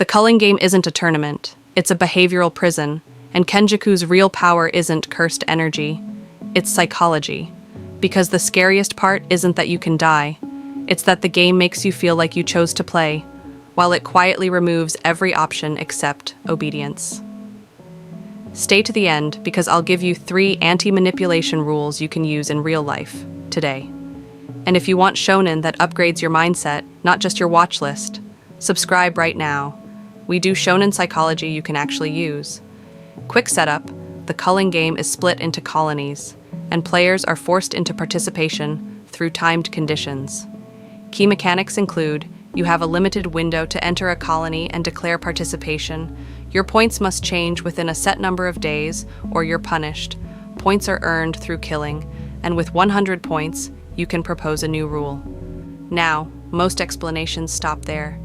The Culling Game isn't a tournament, it's a behavioral prison, and Kenjaku's real power isn't cursed energy, it's psychology. Because the scariest part isn't that you can die, it's that the game makes you feel like you chose to play, while it quietly removes every option except obedience. Stay to the end because I'll give you 3 anti-manipulation rules you can use in real life today. And if you want shonen that upgrades your mindset, not just your watch list, subscribe right now. We do shonen psychology you can actually use. Quick setup, the Culling Game is split into colonies, and players are forced into participation through timed conditions. Key mechanics include, you have a limited window to enter a colony and declare participation. Your points must change within a set number of days, or you're punished. Points are earned through killing, and with 100 points, you can propose a new rule. Now, most explanations stop there.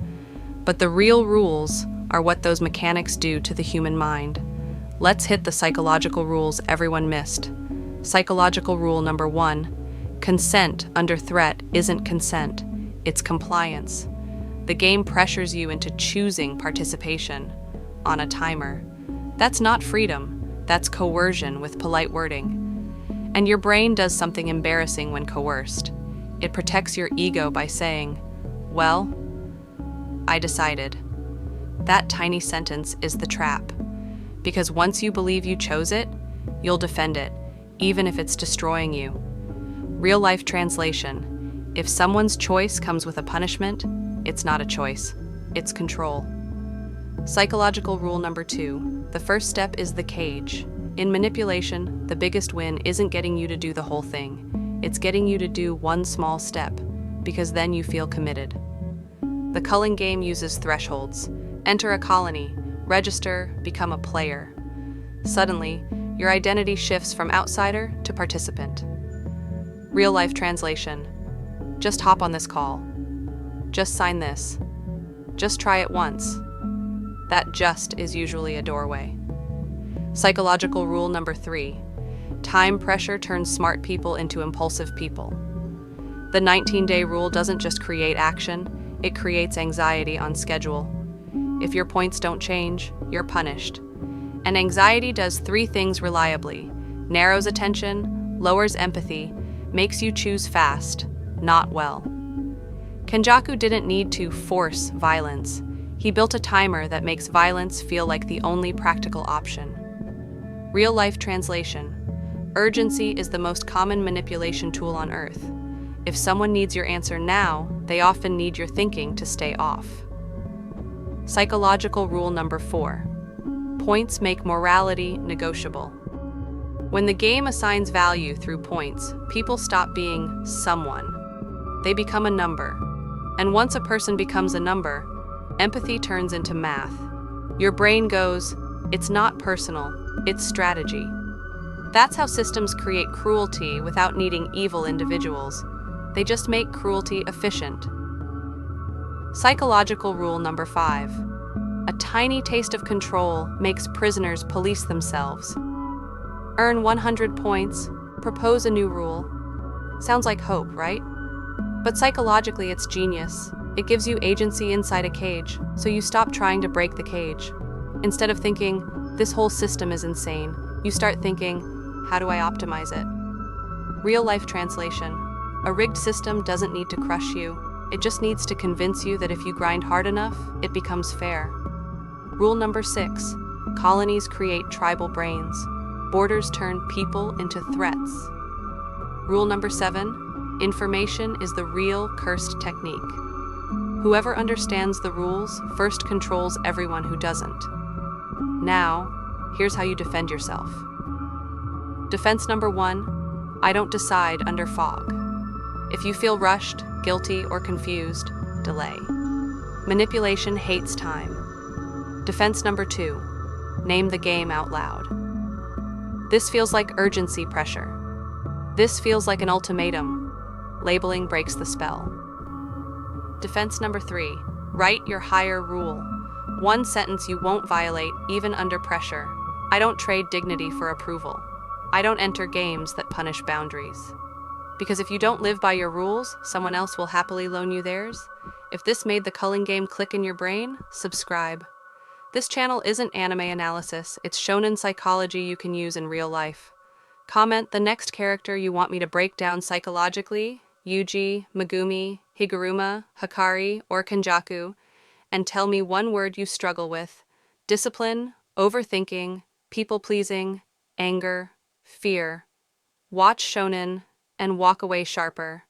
But the real rules are what those mechanics do to the human mind. Let's hit the psychological rules everyone missed. Psychological rule number 1, consent under threat isn't consent, it's compliance. The game pressures you into choosing participation on a timer. That's not freedom, that's coercion with polite wording. And your brain does something embarrassing when coerced. It protects your ego by saying, well, I decided. That tiny sentence is the trap. Because once you believe you chose it, you'll defend it, even if it's destroying you. Real-life translation. If someone's choice comes with a punishment, it's not a choice, it's control. Psychological rule number 2. The first step is the cage. In manipulation, the biggest win isn't getting you to do the whole thing. It's getting you to do one small step, because then you feel committed. The Culling Game uses thresholds. Enter a colony, register, become a player. Suddenly, your identity shifts from outsider to participant. Real-life translation. Just hop on this call. Just sign this. Just try it once. That just is usually a doorway. Psychological rule number 3. Time pressure turns smart people into impulsive people. The 19-day rule doesn't just create action, it creates anxiety on schedule. If your points don't change, you're punished. And anxiety does 3 things reliably: narrows attention, lowers empathy, makes you choose fast, not well. Kenjaku didn't need to force violence. He built a timer that makes violence feel like the only practical option. Real-life translation. Urgency is the most common manipulation tool on Earth. If someone needs your answer now, they often need your thinking to stay off. Psychological rule number 4. Points make morality negotiable. When the game assigns value through points, people stop being someone. They become a number. And once a person becomes a number, empathy turns into math. Your brain goes, it's not personal, it's strategy. That's how systems create cruelty without needing evil individuals. They just make cruelty efficient. Psychological rule number 5. A tiny taste of control makes prisoners police themselves. Earn 100 points, propose a new rule. Sounds like hope, right? But psychologically it's genius. It gives you agency inside a cage, so you stop trying to break the cage. Instead of thinking, this whole system is insane, you start thinking, how do I optimize it? Real-life translation. A rigged system doesn't need to crush you. It just needs to convince you that if you grind hard enough, it becomes fair. Rule number 6. Colonies create tribal brains. Borders turn people into threats. Rule number 7. Information is the real cursed technique. Whoever understands the rules first controls everyone who doesn't. Now, here's how you defend yourself. Defense number 1. I don't decide under fog. If you feel rushed, guilty, or confused, delay. Manipulation hates time. Defense number 2. Name the game out loud. This feels like urgency pressure. This feels like an ultimatum. Labeling breaks the spell. Defense number 3. Write your higher rule. One sentence you won't violate, even under pressure. I don't trade dignity for approval. I don't enter games that punish boundaries. Because if you don't live by your rules, someone else will happily loan you theirs. If this made the Culling Game click in your brain, subscribe. This channel isn't anime analysis, it's shonen psychology you can use in real life. Comment the next character you want me to break down psychologically, Yuji, Megumi, Higuruma, Hikari, or Kenjaku, and tell me one word you struggle with: discipline, overthinking, people-pleasing, anger, fear. Watch shonen and walk away sharper.